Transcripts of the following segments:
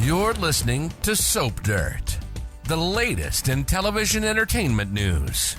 You're listening to Soap Dirt, the latest in television entertainment news.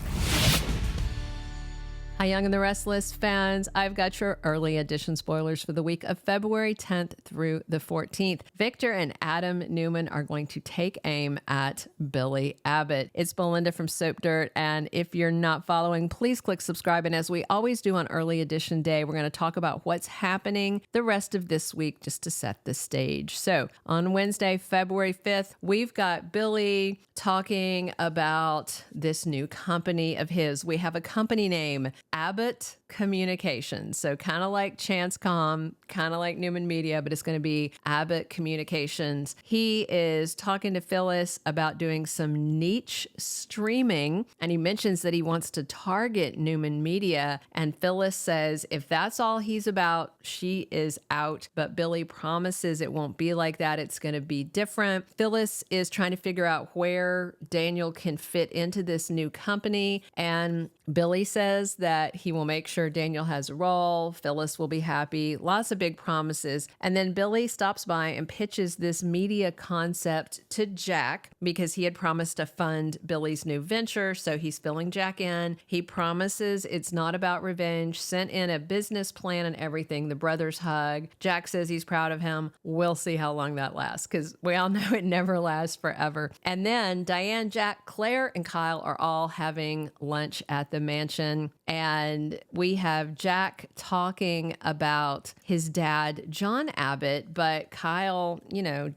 Hi, Young and the Restless fans. I've got your early edition spoilers for the week of February 10th through the 14th. Victor and Adam Newman are going to take aim at Billy Abbott. It's Belinda from Soap Dirt, and if you're not following, please click subscribe. And as we always do on early edition day, we're going to talk about what's happening the rest of this week just to set the stage. So on Wednesday, February 5th, we've got Billy talking about this new company of his. We have a company name, Abbott Communications. So kind of like ChanceCom, kind of like Newman Media, but it's going to be Abbott Communications. He is talking to Phyllis about doing some niche streaming, and he mentions that he wants to target Newman Media. And Phyllis says if that's all he's about, she is out. But Billy promises it won't be like that. It's going to be different. Phyllis is trying to figure out where Daniel can fit into this new company. And Billy says that he will make sure Daniel has a role. Phyllis will be happy. Lots of big promises. And then Billy stops by and pitches this media concept to Jack because he had promised to fund Billy's new venture. So he's filling Jack in. He promises it's not about revenge, sent in a business plan and everything. The brothers hug. Jack says he's proud of him. We'll see how long that lasts because we all know it never lasts forever. And then Diane, Jack, Claire, and Kyle are all having lunch at the mansion. And we have Jack talking about his dad, John Abbott, but Kyle,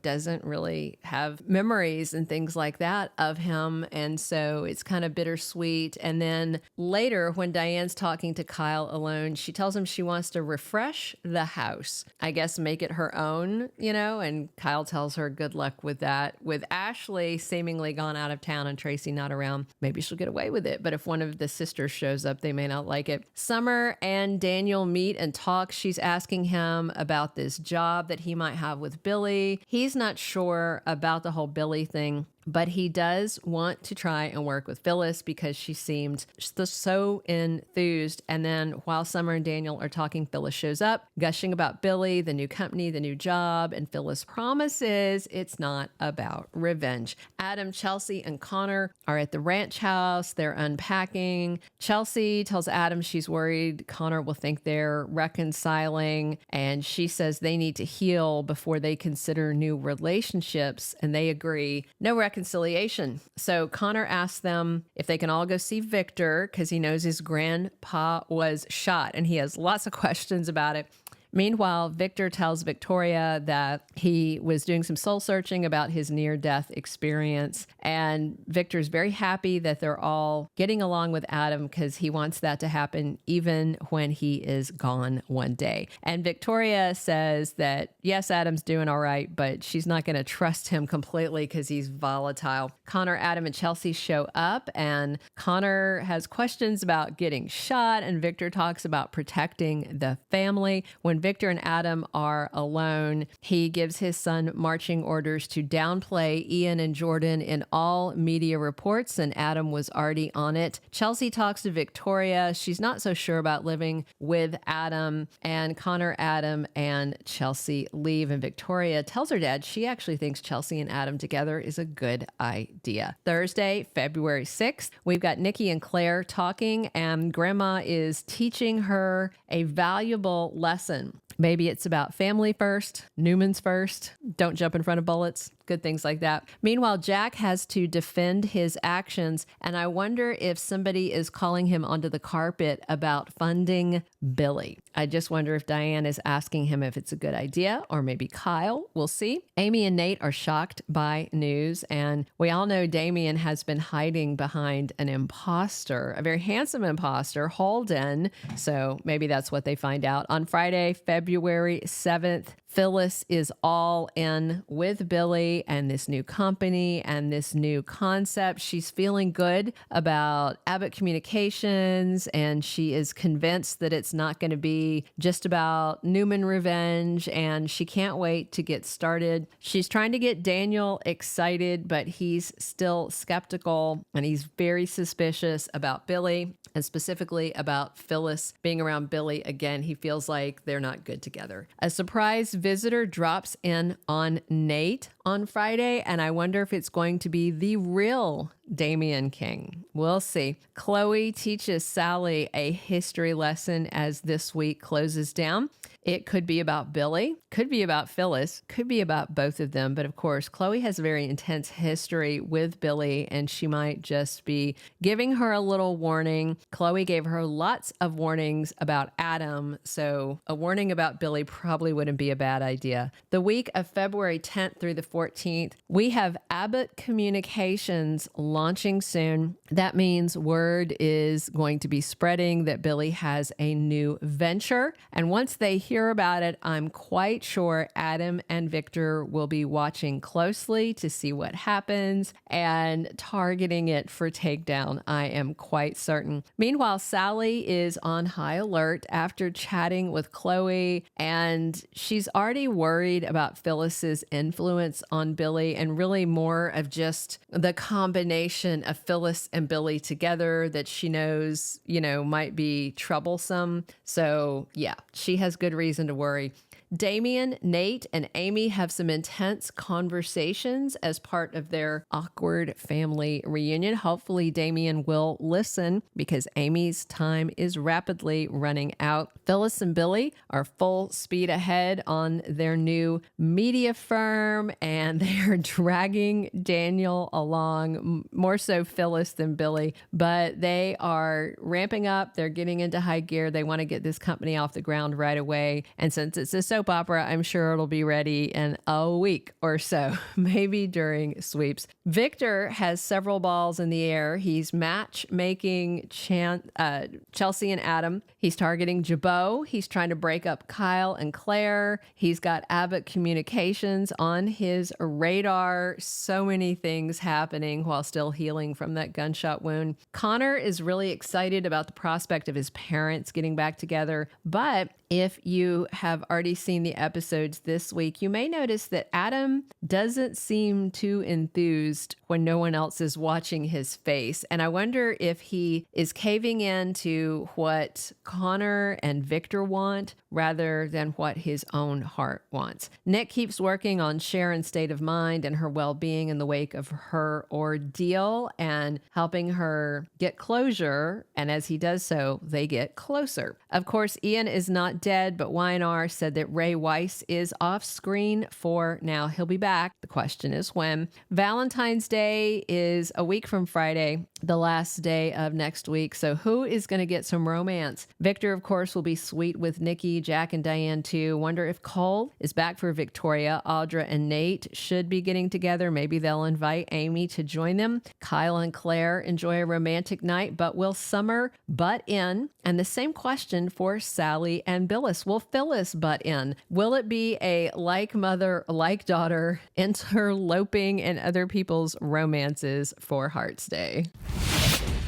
doesn't really have memories and things like that of him. And so it's kind of bittersweet. And then later, when Diane's talking to Kyle alone, she tells him she wants to refresh the house. I guess make it her own, and Kyle tells her good luck with that. With Ashley seemingly gone out of town and Traci not around, maybe she'll get away with it. But if one of the sisters shows up, they may not like it. Summer and Daniel meet and talk. She's asking him about this job that he might have with Billy. He's not sure about the whole Billy thing, but he does want to try and work with Phyllis because she seemed so enthused. And then while Summer and Daniel are talking, Phyllis shows up, gushing about Billy, the new company, the new job, and Phyllis promises it's not about revenge. Adam, Chelsea, and Connor are at the ranch house. They're unpacking. Chelsea tells Adam she's worried Connor will think they're reconciling, and she says they need to heal before they consider new relationships, and they agree. No reconciliation. So Connor asks them if they can all go see Victor because he knows his grandpa was shot and he has lots of questions about it. Meanwhile, Victor tells Victoria that he was doing some soul searching about his near-death experience. And Victor's very happy that they're all getting along with Adam because he wants that to happen even when he is gone one day. And Victoria says that, yes, Adam's doing all right, but she's not going to trust him completely because he's volatile. Connor, Adam, and Chelsea show up, and Connor has questions about getting shot, and Victor talks about protecting the family. When Victor and Adam are alone, he gives his son marching orders to downplay Ian and Jordan in all media reports, and Adam was already on it. Chelsea talks to Victoria. She's not so sure about living with Adam, and Connor, Adam, and Chelsea leave, and Victoria tells her dad she actually thinks Chelsea and Adam together is a good idea. Thursday, February 6th, we've got Nikki and Claire talking, and Grandma is teaching her a valuable lesson. Maybe it's about family first, Newman's first, don't jump in front of bullets, good things like that. Meanwhile, Jack has to defend his actions, and I wonder if somebody is calling him onto the carpet about funding Billy. I just wonder if Diane is asking him if it's a good idea, or maybe Kyle. We'll see. Amy and Nate are shocked by news, and we all know Damian has been hiding behind an imposter, a very handsome imposter, Holden. So maybe that's what they find out. On Friday, February 7th, Phyllis is all in with Billy and this new company and this new concept. She's feeling good about Abbott Communications, and she is convinced that it's not going to be just about Newman revenge, and she can't wait to get started. She's trying to get Daniel excited, but he's still skeptical, and he's very suspicious about Billy, and specifically about Phyllis being around Billy again. He feels like they're not good together. A surprise visitor drops in on Nate on Friday, and I wonder if it's going to be the real Damian King. We'll see. Chloe teaches Sally a history lesson as this week closes down. It could be about Billy, could be about Phyllis, could be about both of them. But of course, Chloe has a very intense history with Billy, and she might just be giving her a little warning. Chloe gave her lots of warnings about Adam, so a warning about Billy probably wouldn't be a bad idea. The week of February 10th through the 14th, we have Abbott Communications launching soon. That means word is going to be spreading that Billy has a new venture. And once they hear about it, I'm quite sure Adam and Victor will be watching closely to see what happens and targeting it for takedown. I am quite certain. Meanwhile, Sally is on high alert after chatting with Chloe, and she's already worried about Phyllis's influence on Billy, and really more of just the combination of Phyllis and Billy together that she knows, might be troublesome. So yeah, she has good reason to worry. Damian, Nate, and Amy have some intense conversations as part of their awkward family reunion. Hopefully, Damian will listen because Amy's time is rapidly running out. Phyllis and Billy are full speed ahead on their new media firm, and they are dragging Daniel along, more so Phyllis than Billy, but they are ramping up. They're getting into high gear. They want to get this company off the ground right away. And since it's a soap opera, I'm sure it'll be ready in a week or so, maybe during sweeps. Victor has several balls in the air. He's matchmaking Chelsea and Adam. He's targeting Jabot. He's trying to break up Kyle and Claire. He's got Abbott Communications on his radar. So many things happening while still healing from that gunshot wound. Connor is really excited about the prospect of his parents getting back together, but if you have already seen the episodes this week, you may notice that Adam doesn't seem too enthused when no one else is watching his face. And I wonder if he is caving in to what Connor and Victor want rather than what his own heart wants. Nick keeps working on Sharon's state of mind and her well-being in the wake of her ordeal and helping her get closure. And as he does so, they get closer. Of course, Ian is not dead, but Y&R said that Ray Weiss is off screen for now. He'll be back. The question is when. Valentine's Day is a week from Friday, the last day of next week. So who is going to get some romance? Victor, of course, will be sweet with Nikki, Jack, and Diane too. Wonder if Cole is back for Victoria. Audra and Nate should be getting together. Maybe they'll invite Amy to join them. Kyle and Claire enjoy a romantic night, but will Summer butt in? And the same question for Sally and Phyllis. Will Phyllis butt in? Will it be a like mother, like daughter, interloping in other people's romances for Hearts Day?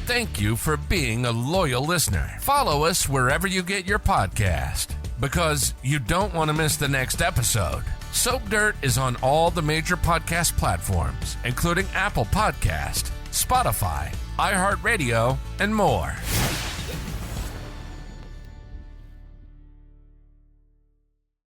Thank you for being a loyal listener. Follow us wherever you get your podcast, because you don't want to miss the next episode. Soap Dirt is on all the major podcast platforms, including Apple Podcast, Spotify, iHeartRadio, and more.